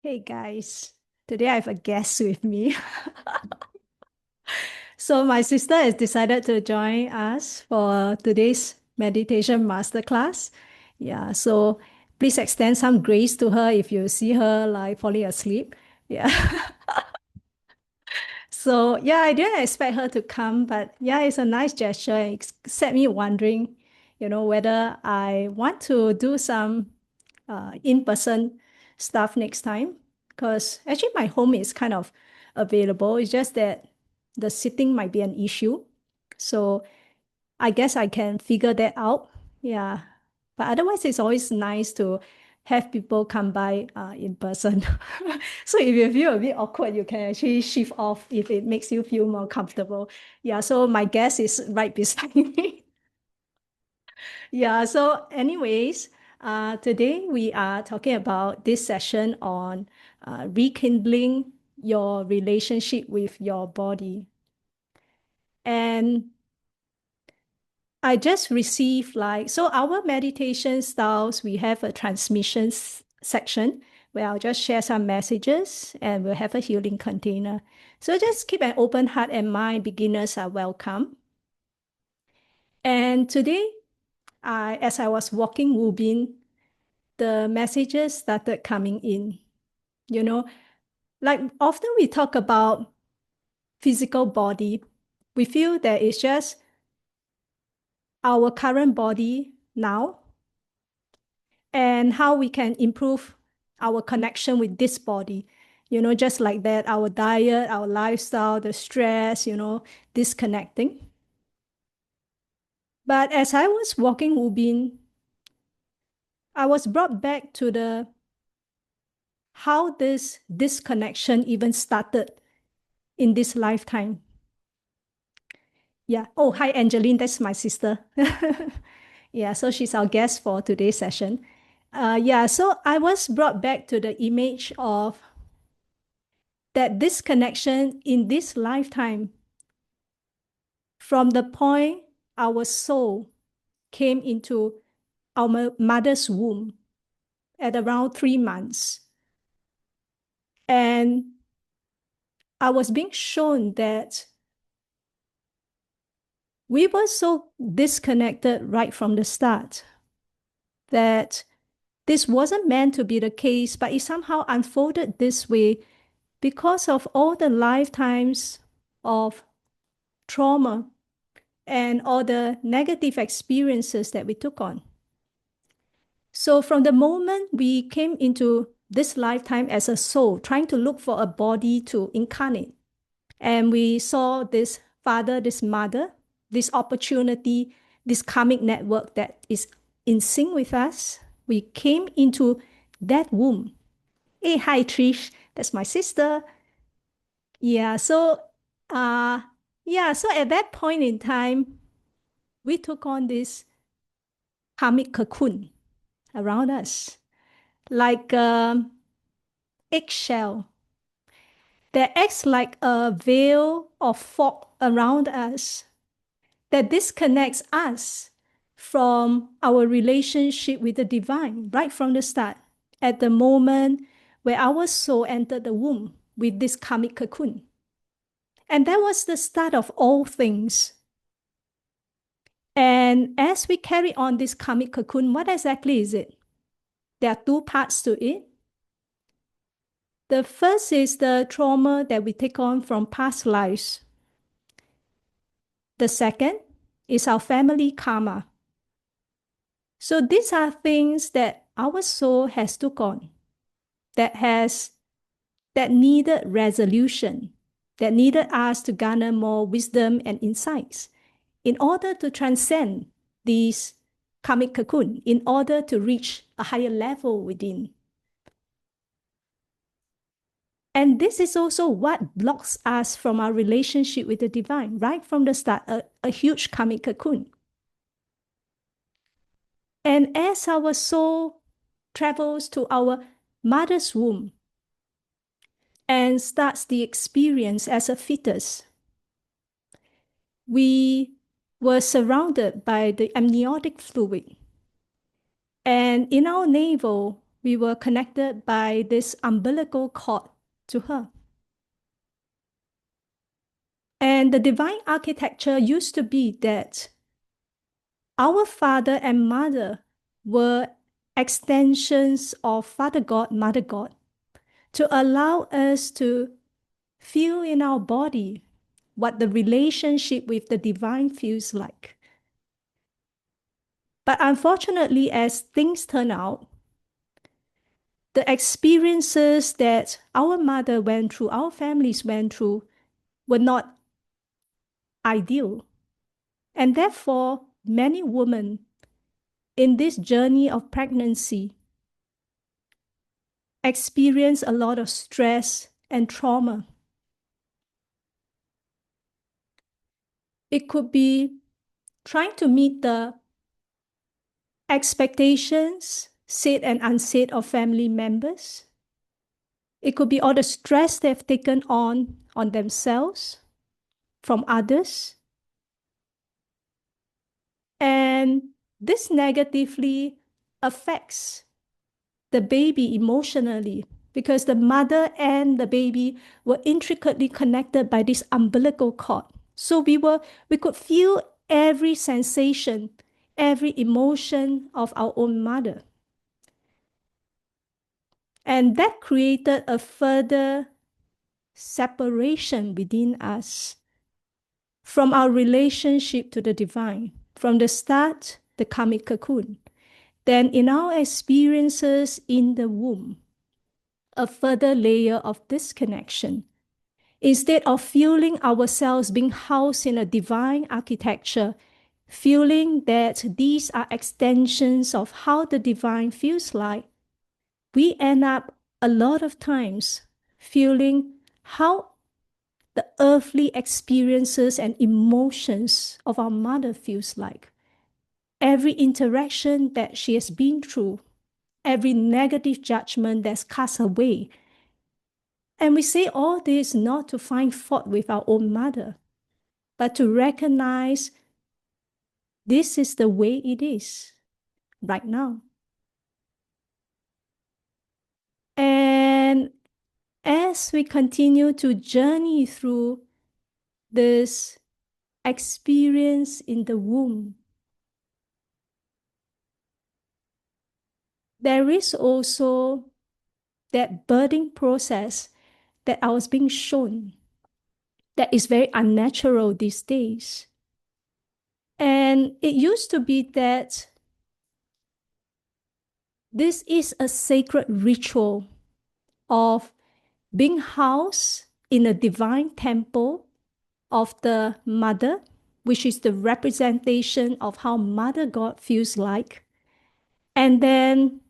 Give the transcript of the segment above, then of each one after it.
Hey guys, today I have a guest with me. So my sister has decided to join us for today's meditation masterclass. Yeah, so please extend some grace to her if you see her like falling asleep. Yeah. So yeah, I didn't expect her to come, but yeah, it's a nice gesture. It set me wondering, whether I want to do some in-person stuff next time. Because actually my home is kind of available. It's just that the sitting might be an issue. So I guess I can figure that out. Yeah. But otherwise, it's always nice to have people come by in person. So if you feel a bit awkward, you can actually shift off if it makes you feel more comfortable. Yeah. So my guest is right beside me. Yeah. So anyways, today we are talking about this session on rekindling your relationship with your body. And I just received so our meditation styles, we have a transmissions section where I'll just share some messages and we'll have a healing container. So just keep an open heart and mind. Beginners are welcome. And today, as I was walking Wubin, the messages started coming in. You know, like often we talk about physical body, we feel that it's just our current body now and how we can improve our connection with this body. Just like that, our diet, our lifestyle, the stress, disconnecting. But as I was walking Ubin, I was brought back to the how this disconnection even started in this lifetime. Yeah. Oh, hi, Angeline. That's my sister. Yeah. So she's our guest for today's session. Yeah. So I was brought back to the image of that disconnection in this lifetime from the point our soul came into our mother's womb at around 3 months. And I was being shown that we were so disconnected right from the start that this wasn't meant to be the case, but it somehow unfolded this way because of all the lifetimes of trauma and all the negative experiences that we took on. So, from the moment we came into this lifetime as a soul, trying to look for a body to incarnate, and we saw this father, this mother, this opportunity, this karmic network that is in sync with us, we came into that womb. Hey, hi, Trish. That's my sister. Yeah, so uh so at that point in time, we took on this karmic cocoon around us, like eggshell that acts like a veil of fog around us that disconnects us from our relationship with the divine right from the start, at the moment where our soul entered the womb with this karmic cocoon. And that was the start of all things. And as we carry on this karmic cocoon, what exactly is it? There are two parts to it. The first is the trauma that we take on from past lives. The second is our family karma. So these are things that our soul has took on, that needed resolution, that needed us to garner more wisdom and insights in order to transcend these karmic cocoon, in order to reach a higher level within. And this is also what blocks us from our relationship with the divine, right from the start, a huge karmic cocoon. And as our soul travels to our mother's womb and starts the experience as a fetus, we were surrounded by the amniotic fluid. And in our navel, we were connected by this umbilical cord to her. And the divine architecture used to be that our father and mother were extensions of Father God, Mother God, to allow us to feel in our body what the relationship with the divine feels like. But unfortunately, as things turn out, the experiences that our mother went through, our families went through, were not ideal. And therefore, many women in this journey of pregnancy experience a lot of stress and trauma. It could be trying to meet the expectations, said and unsaid, of family members. It could be all the stress they've taken on themselves from others. And this negatively affects the baby emotionally, because the mother and the baby were intricately connected by this umbilical cord. So we could feel every sensation, every emotion of our own mother. And that created a further separation within us from our relationship to the divine. From the start, the karmic cocoon. Then in our experiences in the womb, a further layer of disconnection. Instead of feeling ourselves being housed in a divine architecture, feeling that these are extensions of how the divine feels like, we end up a lot of times feeling how the earthly experiences and emotions of our mother feels like. Every interaction that she has been through, every negative judgment that's cast away. And we say all this not to find fault with our own mother, but to recognize this is the way it is right now. And as we continue to journey through this experience in the womb, there is also that birthing process that I was being shown that is very unnatural these days. And it used to be that this is a sacred ritual of being housed in a divine temple of the mother, which is the representation of how Mother God feels like, and then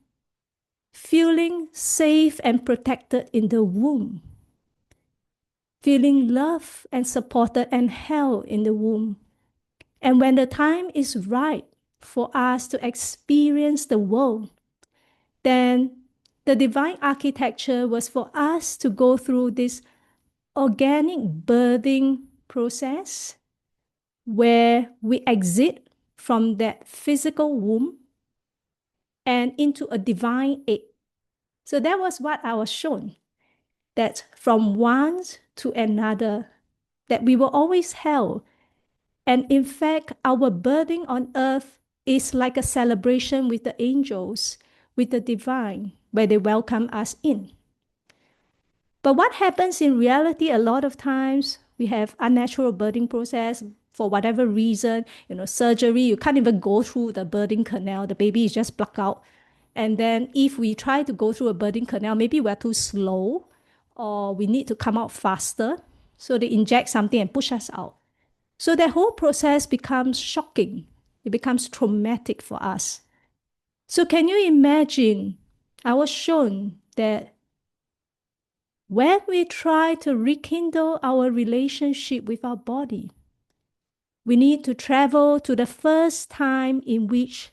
feeling safe and protected in the womb, feeling loved and supported and held in the womb. And when the time is right for us to experience the world, then the divine architecture was for us to go through this organic birthing process where we exit from that physical womb and into a divine egg. So that was what I was shown, that from one to another, that we were always held. And in fact, our birthing on earth is like a celebration with the angels, with the divine, where they welcome us in. But what happens in reality, a lot of times we have unnatural birthing process for whatever reason, surgery, you can't even go through the birthing canal, the baby is just plucked out. And then if we try to go through a birthing canal, maybe we're too slow or we need to come out faster. So they inject something and push us out. So that whole process becomes shocking. It becomes traumatic for us. So can you imagine, I was shown that when we try to rekindle our relationship with our body, we need to travel to the first time in which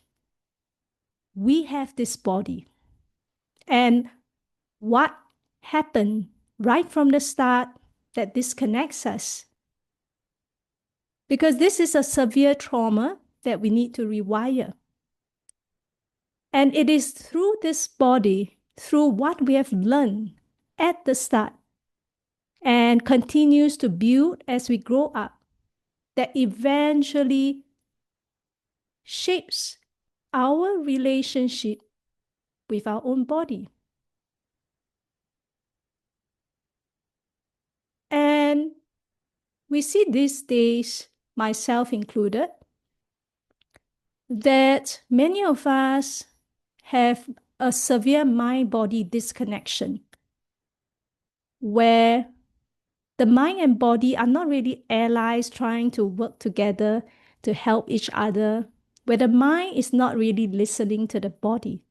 we have this body. And what happened right from the start that disconnects us. Because this is a severe trauma that we need to rewire. And it is through this body, through what we have learned at the start, and continues to build as we grow up, that eventually shapes our relationship with our own body. And we see these days, myself included, that many of us have a severe mind-body disconnection, where the mind and body are not really allies trying to work together to help each other, where the mind is not really listening to the body.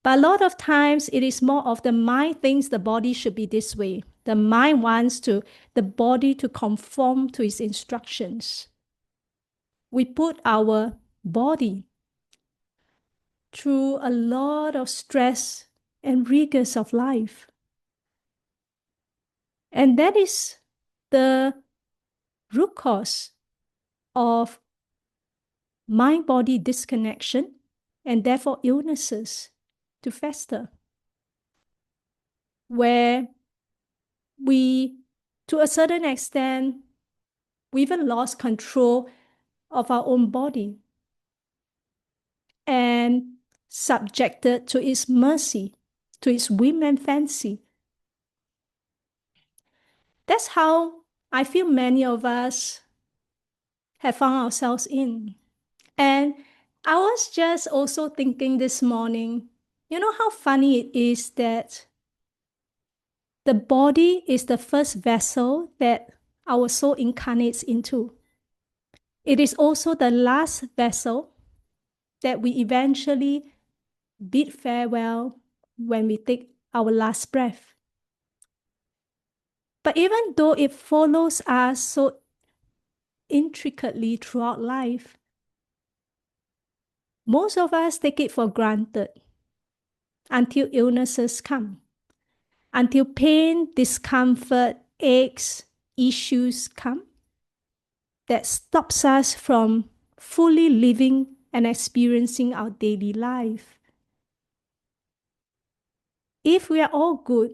But a lot of times it is more of the mind thinks the body should be this way. The mind wants the body to conform to its instructions. We put our body through a lot of stress and rigors of life. And that is the root cause of mind-body disconnection and therefore illnesses to fester, where we, to a certain extent, we even lost control of our own body and subjected to its mercy, to its whim and fancy. That's how I feel many of us have found ourselves in. And I was just also thinking this morning, you know how funny it is that the body is the first vessel that our soul incarnates into. It is also the last vessel that we eventually bid farewell when we take our last breath. But even though it follows us so intricately throughout life, most of us take it for granted until illnesses come, until pain, discomfort, aches, issues come that stops us from fully living and experiencing our daily life. If we are all good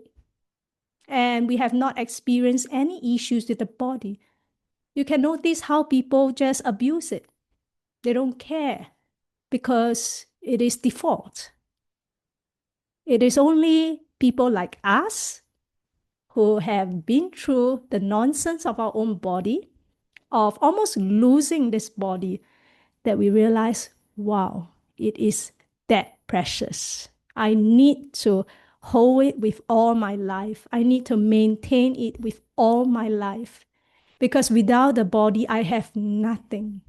and we have not experienced any issues with the body, you can notice how people just abuse it. They don't care because it is default. It is only people like us who have been through the nonsense of our own body, of almost losing this body, that we realize, wow, it is that precious. I need to hold it with all my life. I need to maintain it with all my life. Because without the body, I have nothing.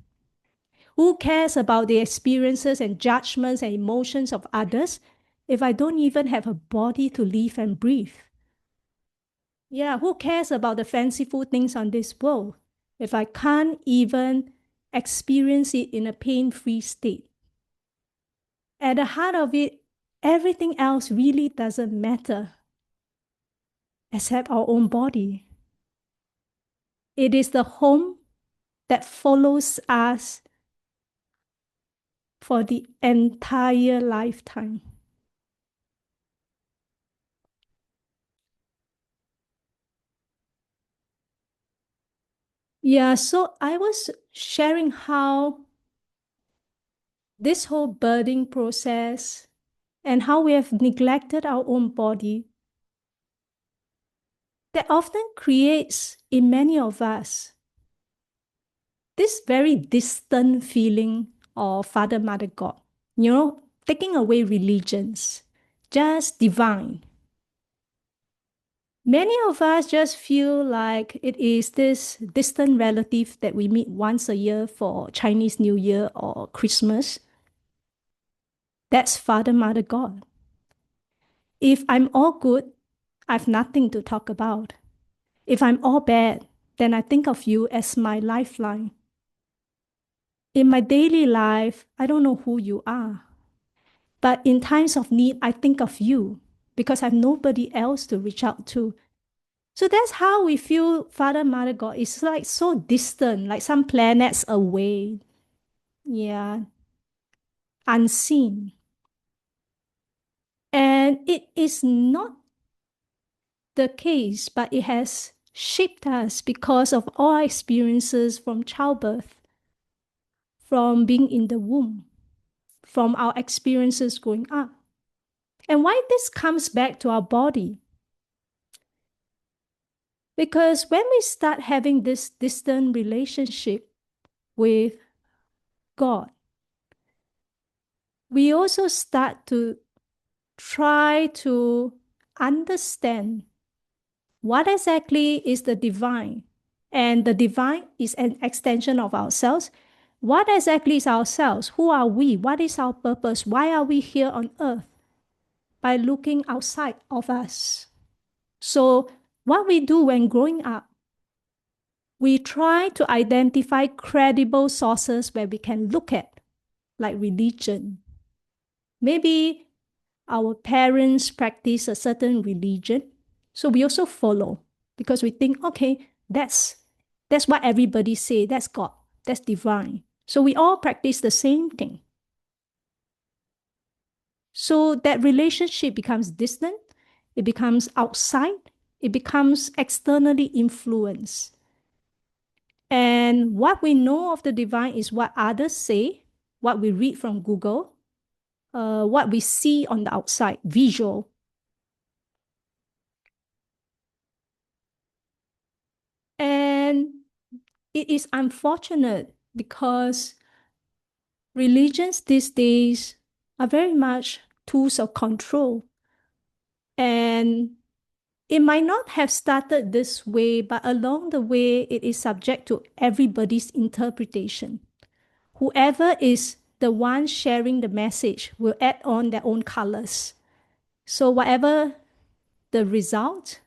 Who cares about the experiences and judgments and emotions of others if I don't even have a body to live and breathe? Yeah, who cares about the fanciful things on this world if I can't even experience it in a pain-free state? At the heart of it, everything else really doesn't matter except our own body. It is the home that follows us for the entire lifetime. Yeah, so I was sharing how this whole birthing process and how we have neglected our own body, that often creates in many of us this very distant feeling of Father, Mother, God, taking away religions, just divine. Many of us just feel like it is this distant relative that we meet once a year for Chinese New Year or Christmas. That's Father, Mother, God. If I'm all good, I've nothing to talk about. If I'm all bad, then I think of you as my lifeline. In my daily life, I don't know who you are. But in times of need, I think of you because I have nobody else to reach out to. So that's how we feel Father, Mother, God is like so distant, like some planets away. Yeah, unseen. it is not the case, but it has shaped us because of all our experiences from childbirth, from being in the womb, from our experiences growing up. And why this comes back to our body? Because when we start having this distant relationship with God, we also start to try to understand what exactly is the divine. And the divine is an extension of ourselves. What exactly is ourselves? Who are we? What is our purpose? Why are we here on earth? By looking outside of us. So, what we do when growing up, we try to identify credible sources where we can look at, like religion. Maybe our parents practice a certain religion, so we also follow because we think, okay, that's what everybody say, that's God, that's divine. So we all practice the same thing. So that relationship becomes distant, it becomes outside, it becomes externally influenced. And what we know of the divine is what others say, what we read from Google, what we see on the outside, visual. And it is unfortunate because religions these days are very much tools of control. And it might not have started this way, but along the way, it is subject to everybody's interpretation. Whoever is the one sharing the message will add on their own colors. So whatever the result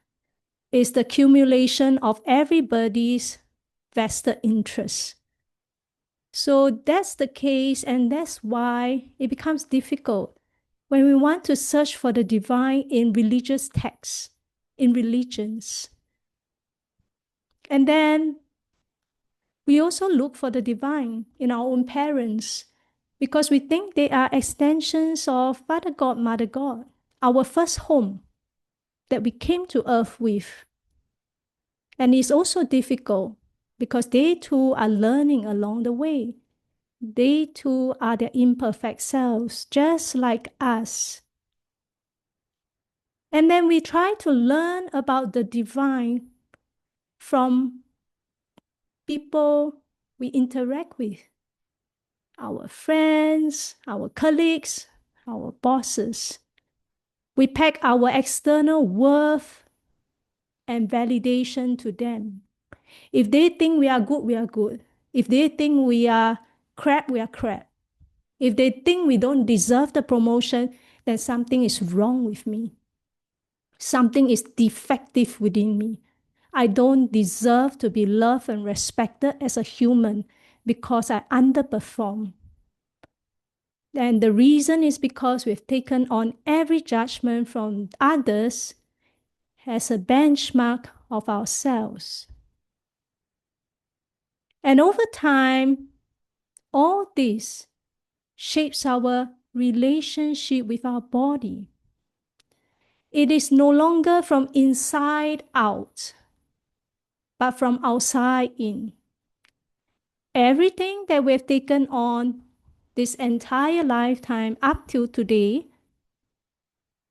is the accumulation of everybody's vested interest. So that's the case, and that's why it becomes difficult when we want to search for the divine in religious texts, in religions. And then we also look for the divine in our own parents because we think they are extensions of Father God, Mother God, our first home that we came to earth with. And it's also difficult because they too are learning along the way. They too are their imperfect selves, just like us. And then we try to learn about the divine from people we interact with, our friends, our colleagues, our bosses. We pack our external worth and validation to them. If they think we are good, we are good. If they think we are crap, we are crap. If they think we don't deserve the promotion, then something is wrong with me. Something is defective within me. I don't deserve to be loved and respected as a human because I underperform. And the reason is because we've taken on every judgment from others as a benchmark of ourselves. And over time, all this shapes our relationship with our body. It is no longer from inside out, but from outside in. Everything that we've taken on this entire lifetime up till today,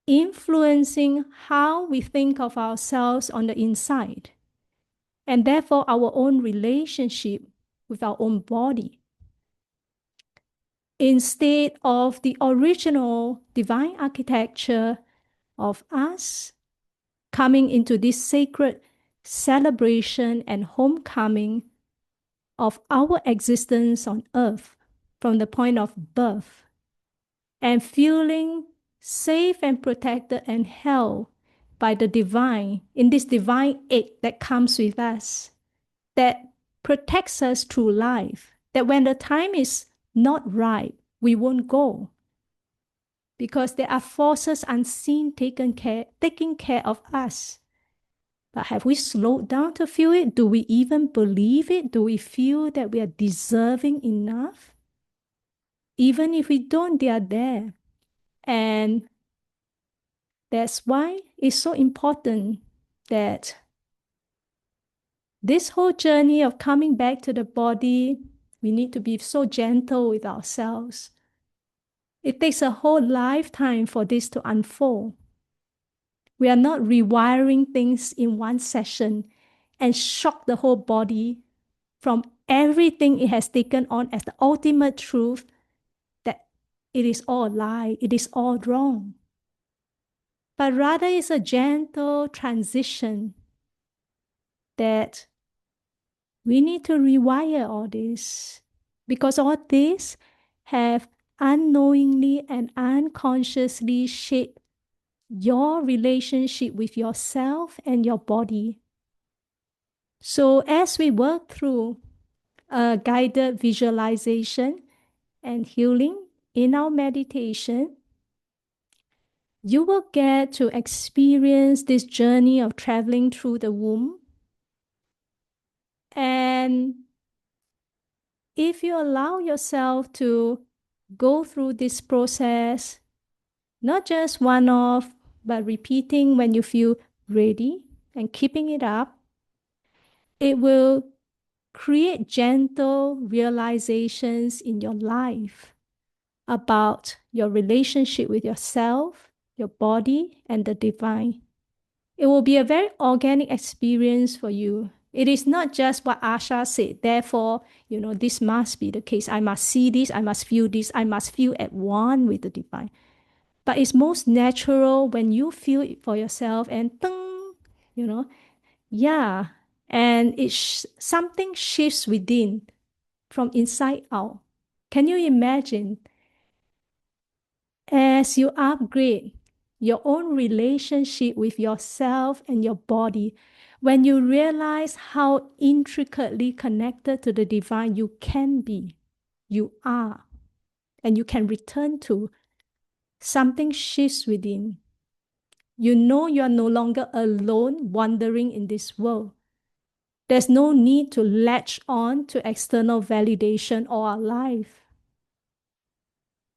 influencing how we think of ourselves on the inside, and therefore our own relationship with our own body. Instead of the original divine architecture of us coming into this sacred celebration and homecoming of our existence on earth from the point of birth and feeling safe and protected and held by the divine in this divine aid that comes with us, that protects us through life, that when the time is not right, we won't go because there are forces unseen taking care of us. But have we slowed down to feel it? Do we even believe it? Do we feel that we are deserving enough? Even if we don't, they are there. And That's why it's so important that this whole journey of coming back to the body, we need to be so gentle with ourselves. It takes a whole lifetime for this to unfold. We are not rewiring things in one session and shock the whole body from everything it has taken on as the ultimate truth that it is all a lie, it is all wrong. But rather it's a gentle transition that we need to rewire all this, because all this have unknowingly and unconsciously shaped your relationship with yourself and your body. So as we work through a guided visualization and healing in our meditation, you will get to experience this journey of traveling through the womb. And if you allow yourself to go through this process, not just one off, but repeating when you feel ready and keeping it up, it will create gentle realizations in your life about your relationship with yourself, your body, and the divine. It will be a very organic experience for you. It is not just what Asha said, therefore, this must be the case. I must see this, I must feel this, I must feel at one with the divine. But it's most natural when you feel it for yourself and ding, yeah. And something shifts within from inside out. Can you imagine as you upgrade your own relationship with yourself and your body, when you realize how intricately connected to the divine you can be, you are, and you can return to, something shifts within. You know you are no longer alone wandering in this world. There's no need to latch on to external validation all our life,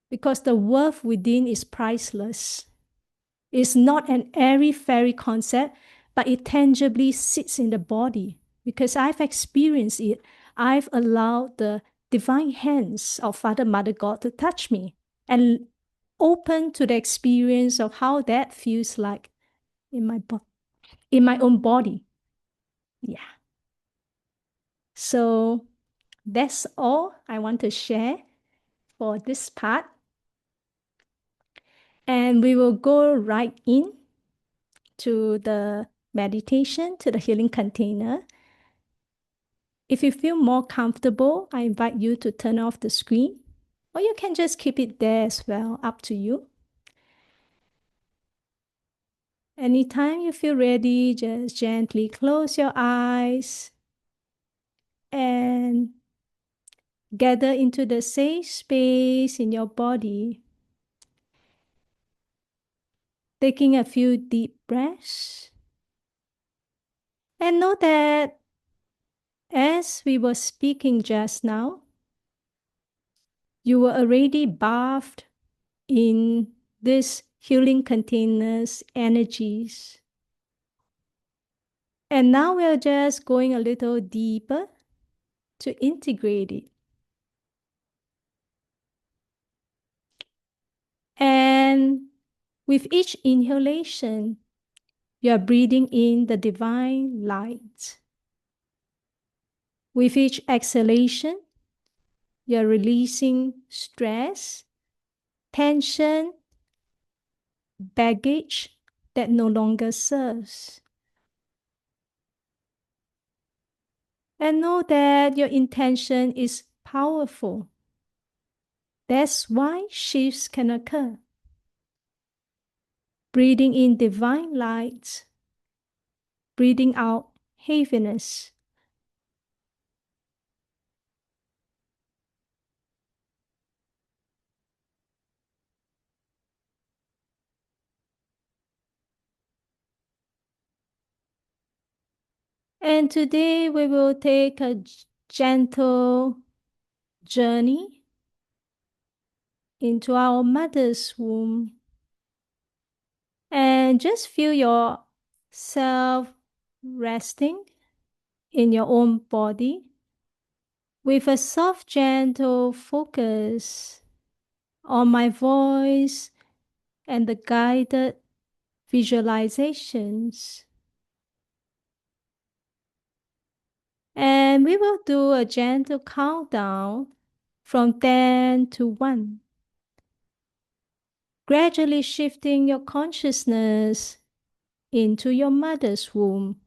because the worth within is priceless. It's not an airy-fairy concept, but it tangibly sits in the body. Because I've experienced it, I've allowed the divine hands of Father, Mother, God to touch me and open to the experience of how that feels like in my own body. Yeah. So that's all I want to share for this part. And we will go right in to the meditation, to the healing container. If you feel more comfortable, I invite you to turn off the screen, or you can just keep it there as well, up to you. Anytime you feel ready, just gently close your eyes and gather into the safe space in your body. Taking a few deep breaths. And know that as we were speaking just now, you were already bathed in this healing container's energies. And now we're just going a little deeper to integrate it. And with each inhalation, you're breathing in the divine light. With each exhalation, you're releasing stress, tension, baggage that no longer serves. And know that your intention is powerful. That's why shifts can occur. Breathing in divine light, breathing out heaviness. And today we will take a gentle journey into our mother's womb. And just feel yourself resting in your own body with a soft, gentle focus on my voice and the guided visualizations. And we will do a gentle countdown from 10 to 1, gradually shifting your consciousness into your mother's womb.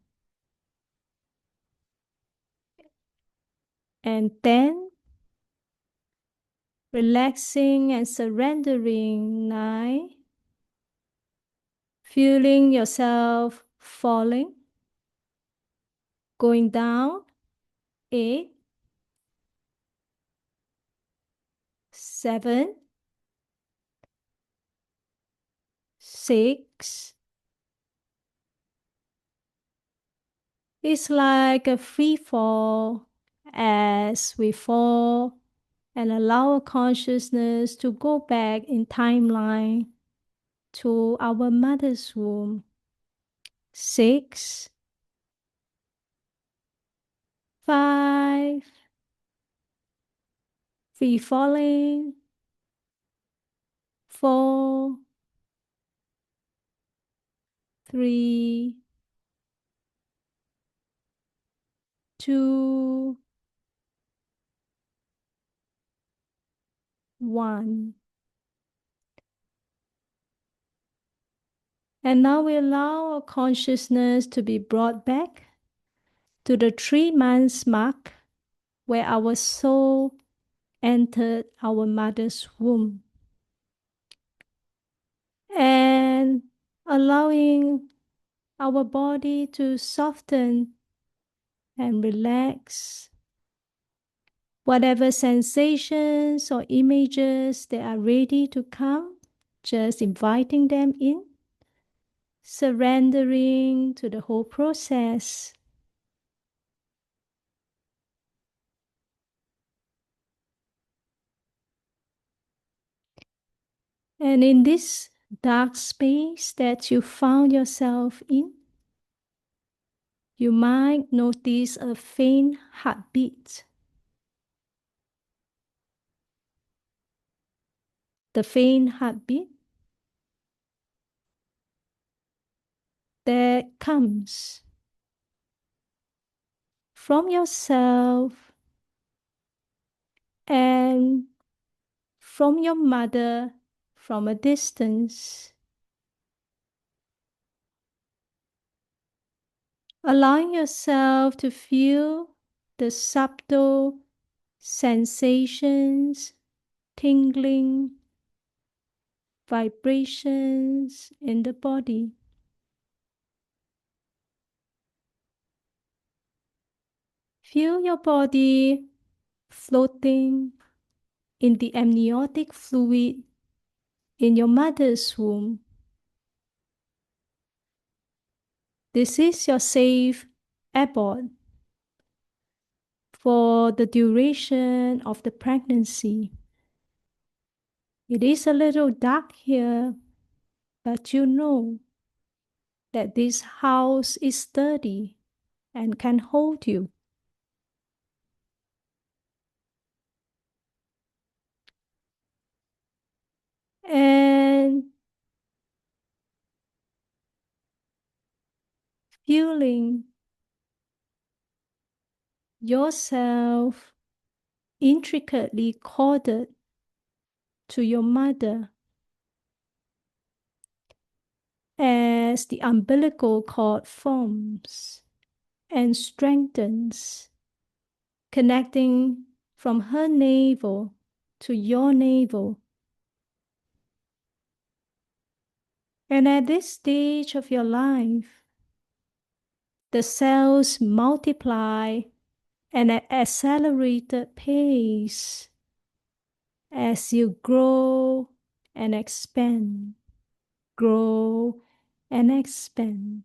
And 10, relaxing and surrendering. 9, feeling yourself falling, going down. 8, 7, 6. It's like a free fall as we fall and allow our consciousness to go back in timeline to our mother's womb. 6, 5, free falling. 4, 3, 2, 1. And now we allow our consciousness to be brought back to the 3 months mark where our soul entered our mother's womb. And allowing our body to soften and relax. Whatever sensations or images that are ready to come, just inviting them in, surrendering to the whole process. And in this dark space that you found yourself in, you might notice a faint heartbeat. The faint heartbeat that comes from yourself and from your mother from a distance. Allowing yourself to feel the subtle sensations, tingling, vibrations in the body. Feel your body floating in the amniotic fluid in your mother's womb. This is your safe abode for the duration of the pregnancy. It is a little dark here, but you know that this house is sturdy and can hold you. And feeling yourself intricately corded to your mother as the umbilical cord forms and strengthens, connecting from her navel to your navel. And at this stage of your life, the cells multiply at an accelerated pace as you grow and expand, grow and expand.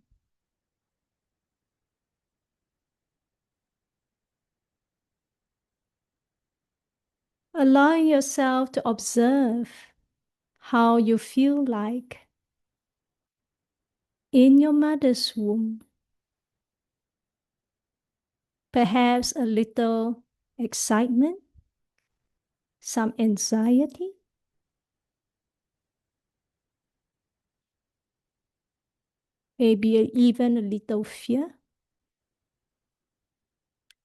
Allowing yourself to observe how you feel like in your mother's womb. Perhaps a little excitement, some anxiety, maybe even a little fear.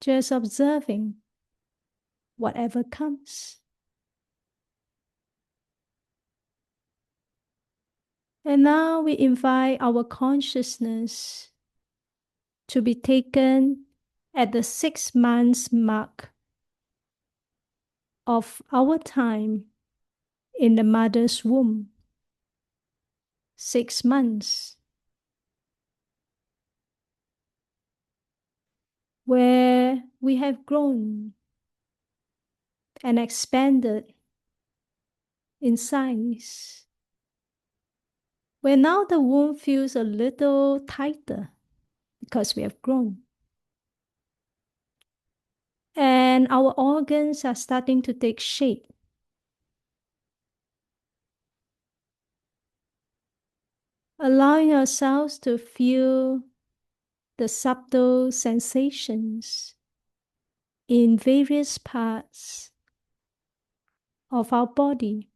Just observing whatever comes. And now we invite our consciousness to be taken at the 6 months mark of our time in the mother's womb. 6 months, where we have grown and expanded in size, where now the womb feels a little tighter because we have grown. And our organs are starting to take shape. Allowing ourselves to feel the subtle sensations in various parts of our body.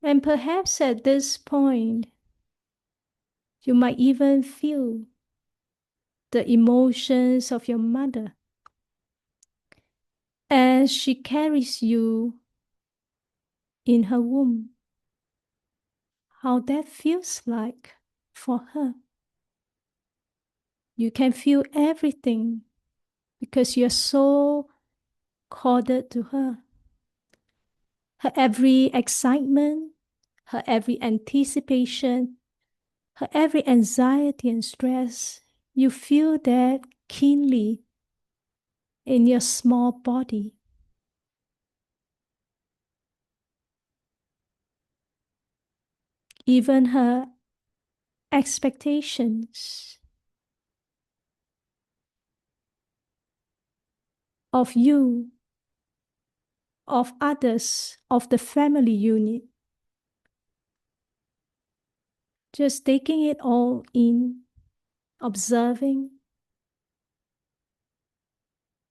And perhaps at this point, you might even feel the emotions of your mother as she carries you in her womb. How that feels like for her. You can feel everything because you're so corded to her. Her every excitement, her every anticipation, her every anxiety and stress, you feel that keenly in your small body. Even her expectations of you, of others, of the family unit. Just taking it all in, observing,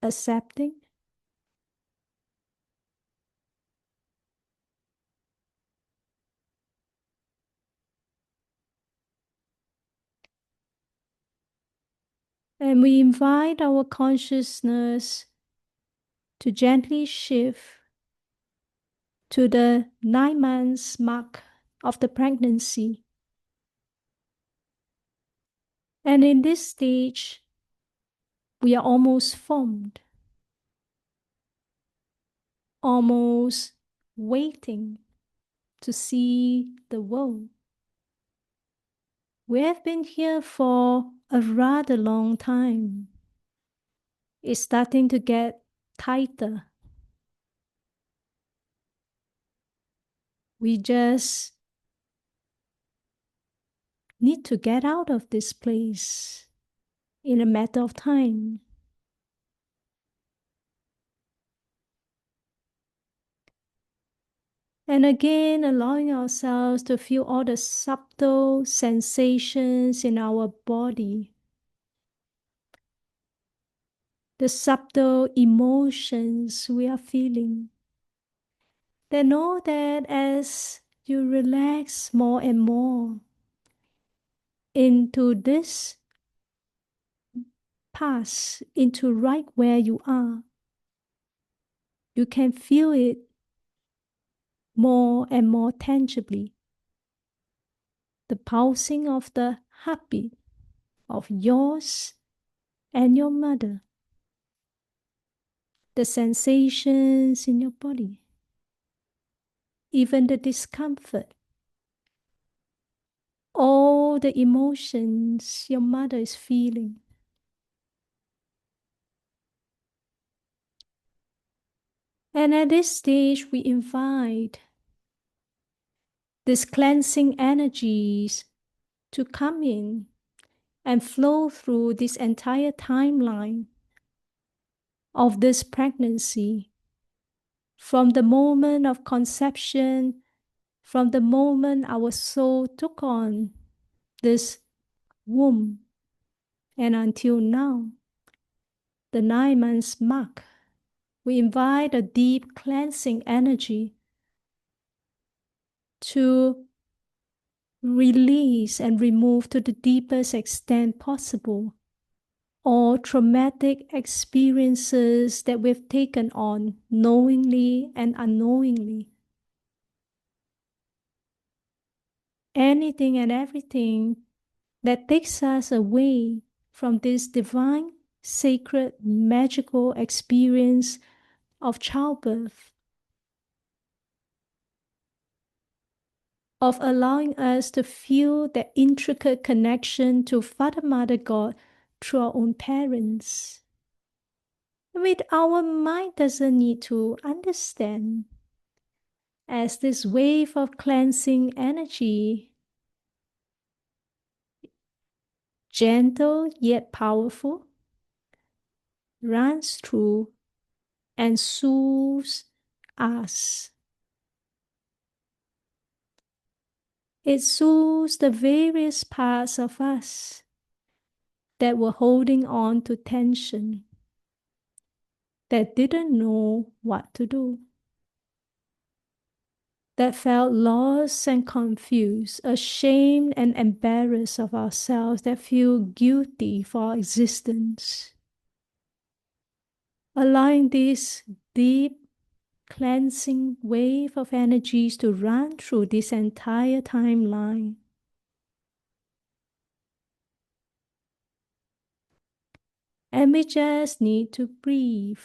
accepting. And we invite our consciousness to gently shift to the 9 months mark of the pregnancy. And in this stage, we are almost formed, almost waiting to see the world. We have been here for a rather long time. It's starting to get tighter. We just need to get out of this place in a matter of time. And again, allowing ourselves to feel all the subtle sensations in our body, the subtle emotions we are feeling. Then know that as you relax more and more into this pass, into right where you are, you can feel it more and more tangibly. The pulsing of the heartbeat of yours and your mother. The sensations in your body. Even the discomfort. All the emotions your mother is feeling. And at this stage, we invite these cleansing energies to come in and flow through this entire timeline of this pregnancy, from the moment of conception, from the moment our soul took on this womb, and until now, the 9 months mark. We invite a deep cleansing energy to release and remove to the deepest extent possible all traumatic experiences that we've taken on knowingly and unknowingly. Anything and everything that takes us away from this divine, sacred, magical experience of childbirth, of allowing us to feel that intricate connection to Father, Mother, God through our own parents. With our mind doesn't need to understand, as this wave of cleansing energy, gentle yet powerful, runs through and soothes us. It soothes the various parts of us that were holding on to tension, that didn't know what to do, that felt lost and confused, ashamed and embarrassed of ourselves, that feel guilty for our existence. Allowing this deep cleansing wave of energies to run through this entire timeline. And we just need to breathe,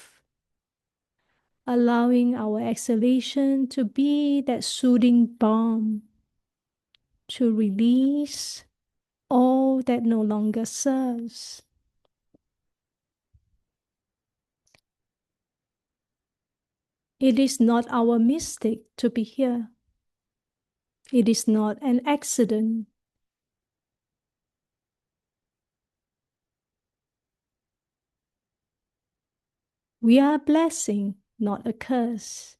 allowing our exhalation to be that soothing balm to release all that no longer serves. It is not our mistake to be here. It is not an accident. We are a blessing, not a curse.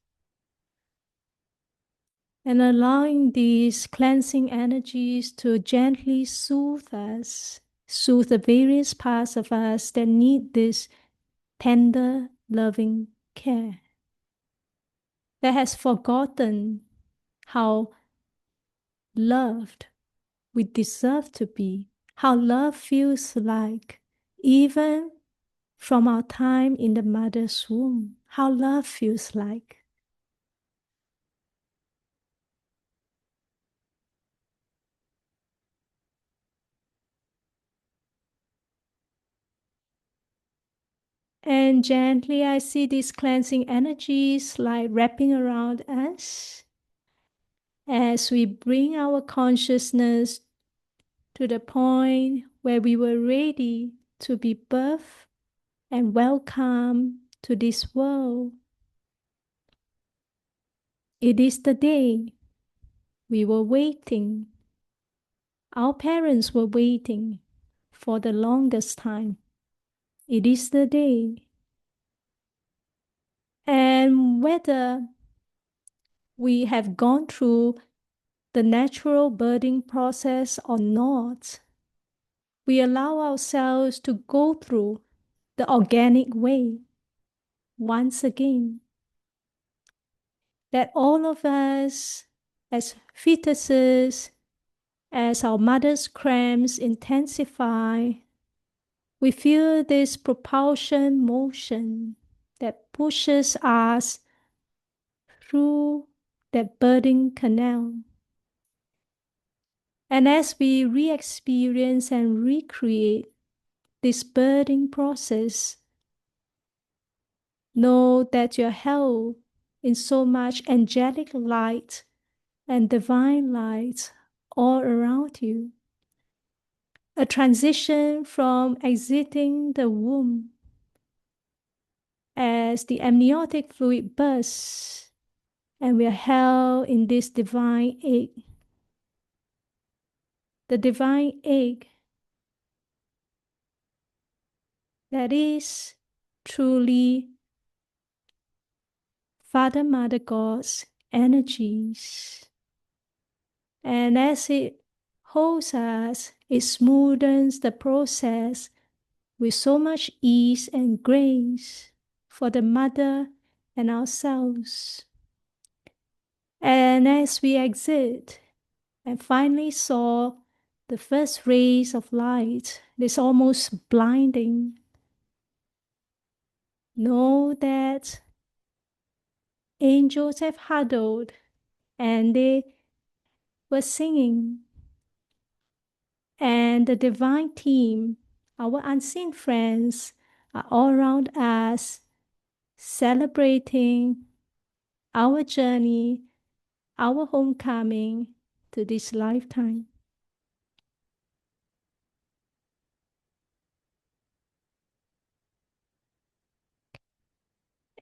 And allowing these cleansing energies to gently soothe us, soothe the various parts of us that need this tender, loving care, that has forgotten how loved we deserve to be, how love feels like, even from our time in the mother's womb, how love feels like. And gently I see these cleansing energies like wrapping around us as we bring our consciousness to the point where we were ready to be birthed and welcome to this world. It is the day we were waiting. Our parents were waiting for the longest time. It is the day. And whether we have gone through the natural birthing process or not, we allow ourselves to go through the organic way once again. That all of us, as fetuses, as our mother's cramps intensify, we feel this propulsion motion that pushes us through that birthing canal. And as we re-experience and recreate this birthing process, know that you're held in so much angelic light and divine light all around you. A transition from exiting the womb as the amniotic fluid bursts and we are held in this divine egg. The divine egg that is truly Father, Mother God's energies. And as it holds us, it smoothens the process with so much ease and grace for the Mother and ourselves. And as we exit and finally saw the first rays of light, it's almost blinding. Know that angels have huddled and they were singing. And the divine team, our unseen friends, are all around us, celebrating our journey, our homecoming to this lifetime.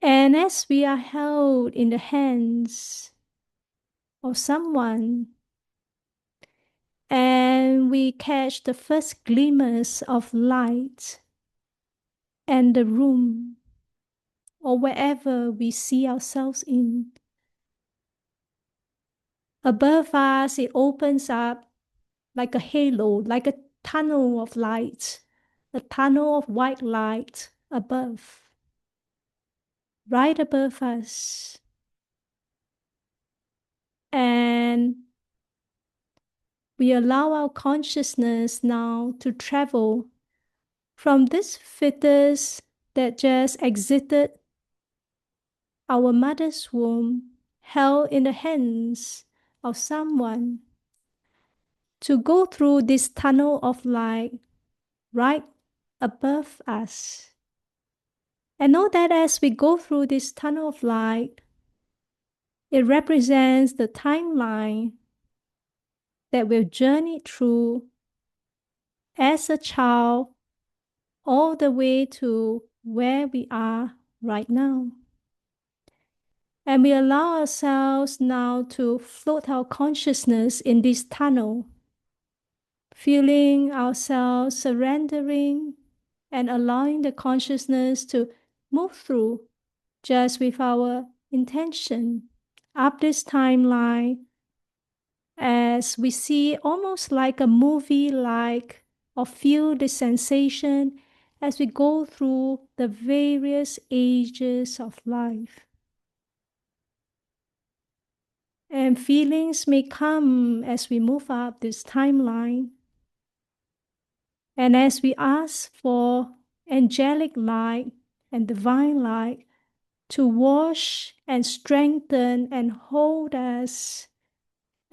And as we are held in the hands of someone, and we catch the first glimmers of light and the room, or wherever we see ourselves in, above us, it opens up like a halo, like a tunnel of light, a tunnel of white light above, right above us. And we allow our consciousness now to travel from this fetus that just exited our mother's womb, held in the hands of someone, to go through this tunnel of light right above us. And know that as we go through this tunnel of light, it represents the timeline that we've journeyed through as a child all the way to where we are right now. And we allow ourselves now to float our consciousness in this tunnel, feeling ourselves surrendering and allowing the consciousness to move through just with our intention up this timeline, as we see almost like a movie like, or feel the sensation as we go through the various ages of life. And feelings may come as we move up this timeline, and as we ask for angelic light and divine light to wash and strengthen and hold us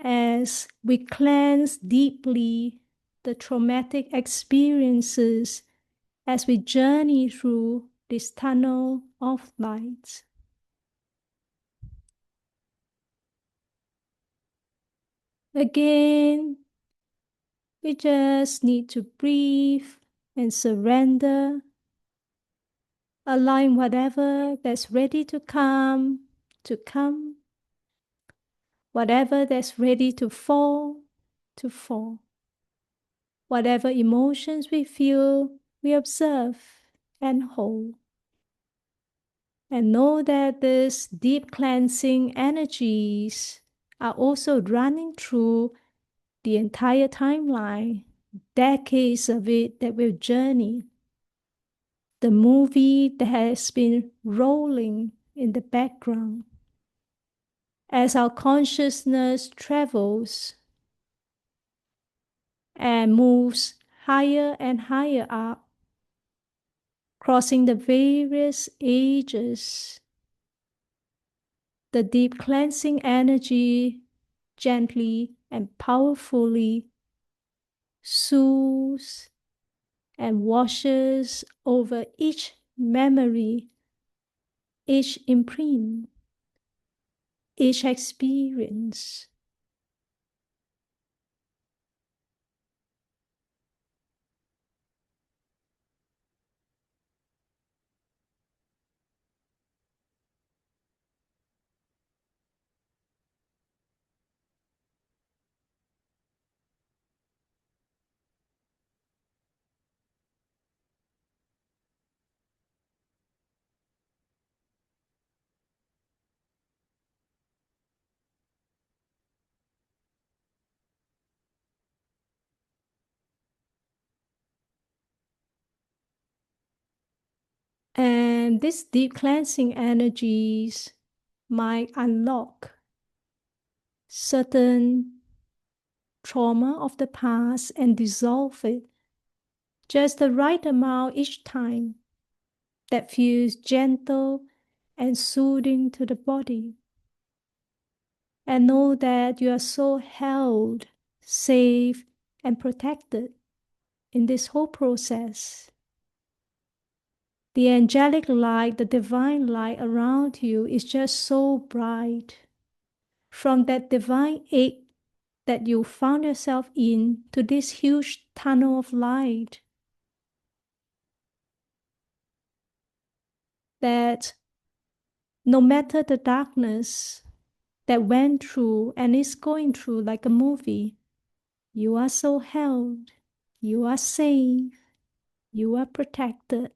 as we cleanse deeply the traumatic experiences as we journey through this tunnel of light. Again, we just need to breathe and surrender, allowing whatever that's ready to come, whatever that's ready to fall, to fall. Whatever emotions we feel, we observe and hold. And know that these deep cleansing energies are also running through the entire timeline, decades of it that we've journeyed. The movie that has been rolling in the background. As our consciousness travels and moves higher and higher up, crossing the various ages, the deep cleansing energy gently and powerfully soothes and washes over each memory, each imprint, each experience. And these deep cleansing energies might unlock certain trauma of the past and dissolve it just the right amount each time that feels gentle and soothing to the body. And know that you are so held, safe, and protected in this whole process. The angelic light, the divine light around you is just so bright. From that divine ache that you found yourself in to this huge tunnel of light, that no matter the darkness that went through and is going through like a movie, you are so held, you are safe, you are protected,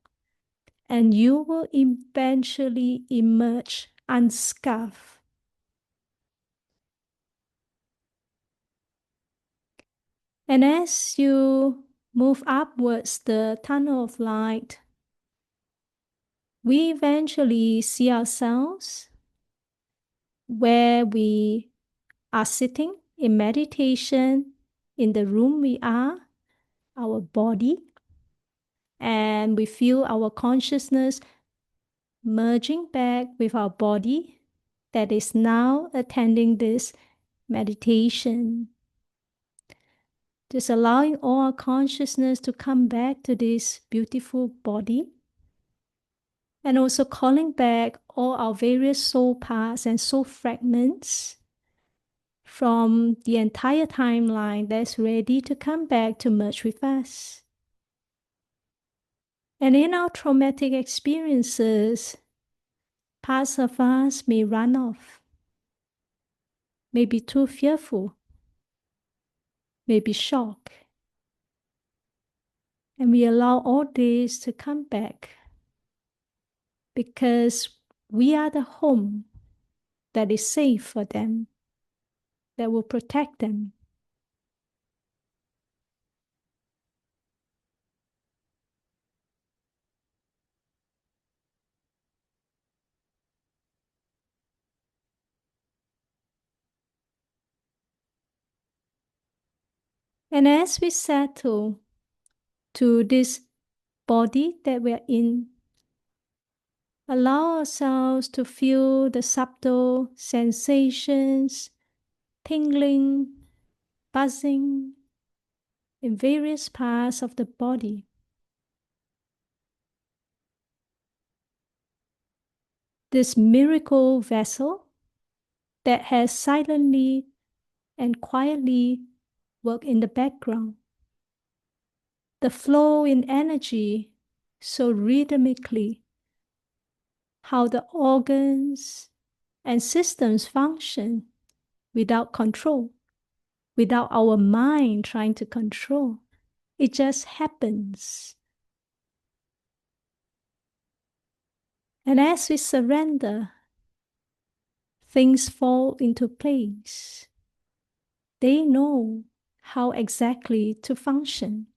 and you will eventually emerge unscuffed. And as you move upwards the tunnel of light, we eventually see ourselves where we are sitting in meditation in the room we are, our body, and we feel our consciousness merging back with our body that is now attending this meditation. Just allowing all our consciousness to come back to this beautiful body, and also calling back all our various soul paths and soul fragments from the entire timeline that's ready to come back to merge with us. And in our traumatic experiences, parts of us may run off, may be too fearful, may be shocked. And we allow all this to come back because we are the home that is safe for them, that will protect them. And as we settle to this body that we're in, allow ourselves to feel the subtle sensations, tingling, buzzing in various parts of the body. This miracle vessel that has silently and quietly worked in the background. The flow in energy so rhythmically, how the organs and systems function without control, without our mind trying to control. It just happens. And as we surrender, things fall into place. They know how exactly to function.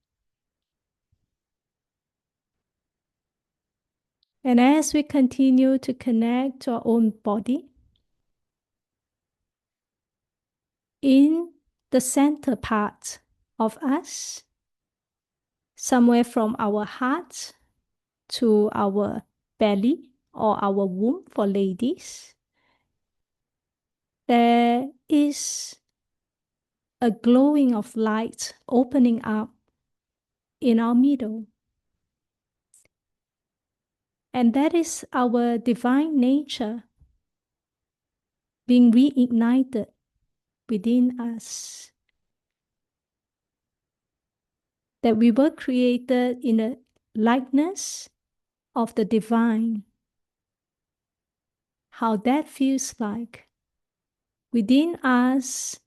And as we continue to connect to our own body, in the center part of us, somewhere from our heart to our belly or our womb for ladies, there is a glowing of light opening up in our middle. And that is our divine nature being reignited within us. That we were created in the likeness of the divine. How that feels like. Within us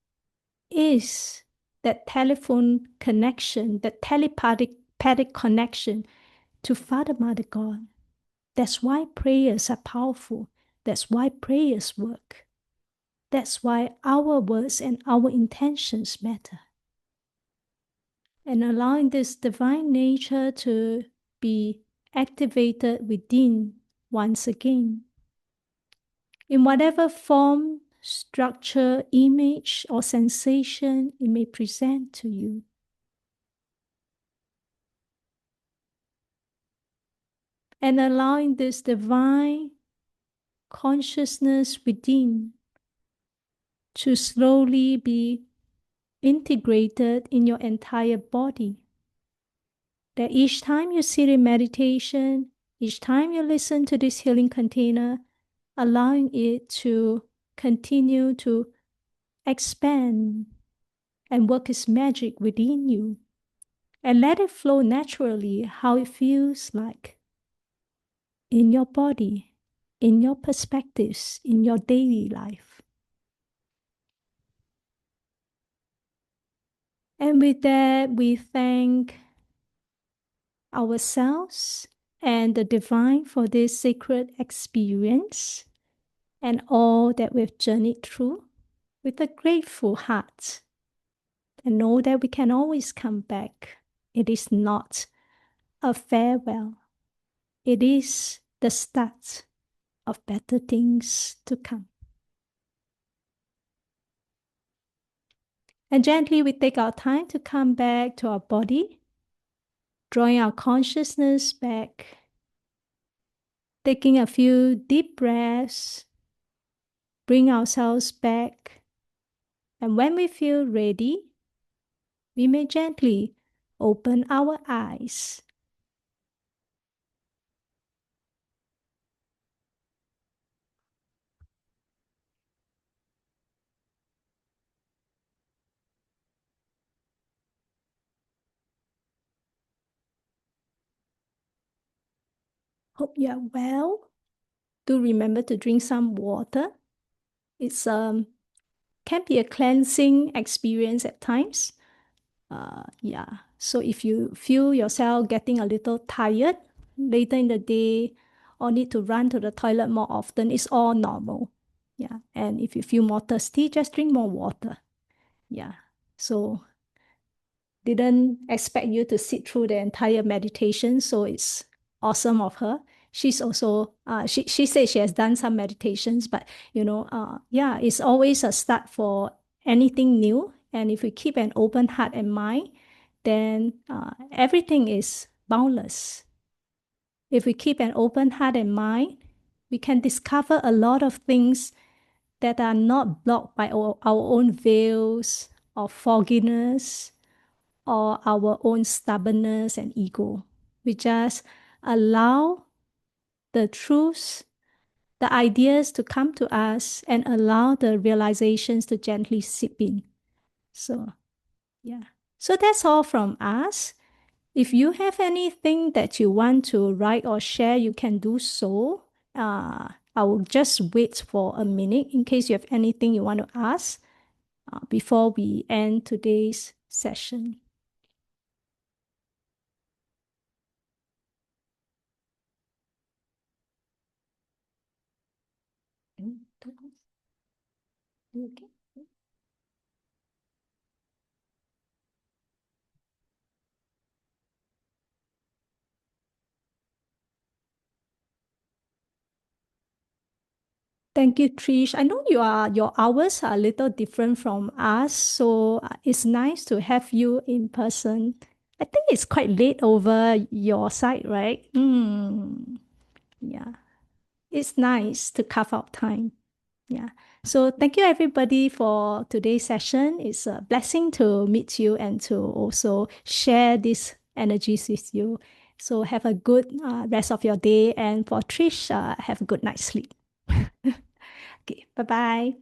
is that telephone connection, that telepathic connection to Father, Mother God. That's why prayers are powerful. That's why prayers work. That's why our words and our intentions matter. And allowing this divine nature to be activated within once again, in whatever form, structure, image, or sensation it may present to you. And allowing this divine consciousness within to slowly be integrated in your entire body. That each time you sit in meditation, each time you listen to this healing container, allowing it to continue to expand and work its magic within you. And let it flow naturally how it feels like in your body, in your perspectives, in your daily life. And with that, we thank ourselves and the divine for this sacred experience and all that we've journeyed through with a grateful heart. And know that we can always come back. It is not a farewell. It is the start of better things to come. And gently we take our time to come back to our body, drawing our consciousness back, taking a few deep breaths, bring ourselves back. And when we feel ready, we may gently open our eyes. Hope you are well. Do remember to drink some water. It's can be a cleansing experience at times. Yeah. So if you feel yourself getting a little tired later in the day or need to run to the toilet more often, it's all normal. Yeah. And if you feel more thirsty, just drink more water. Yeah. So didn't expect you to sit through the entire meditation, so it's awesome of her. She's also she said she has done some meditations, but yeah, it's always a start for anything new. And if we keep an open heart and mind, then everything is boundless. If we keep an open heart and mind, we can discover a lot of things that are not blocked by our own veils or fogginess or our own stubbornness and ego. We just allow the truths, the ideas to come to us and allow the realizations to gently seep in. So, yeah. So that's all from us. If you have anything that you want to write or share, you can do so. I will just wait for a minute in case you have anything you want to ask before we end today's session. Okay. Thank you, Trish. I know your hours are a little different from us, so it's nice to have you in person. I think it's quite late over your side, right? Yeah, it's nice to carve out time. Yeah. So thank you everybody for today's session. It's a blessing to meet you and to also share these energies with you. So have a good rest of your day, and for Trish, have a good night's sleep. Okay, bye bye.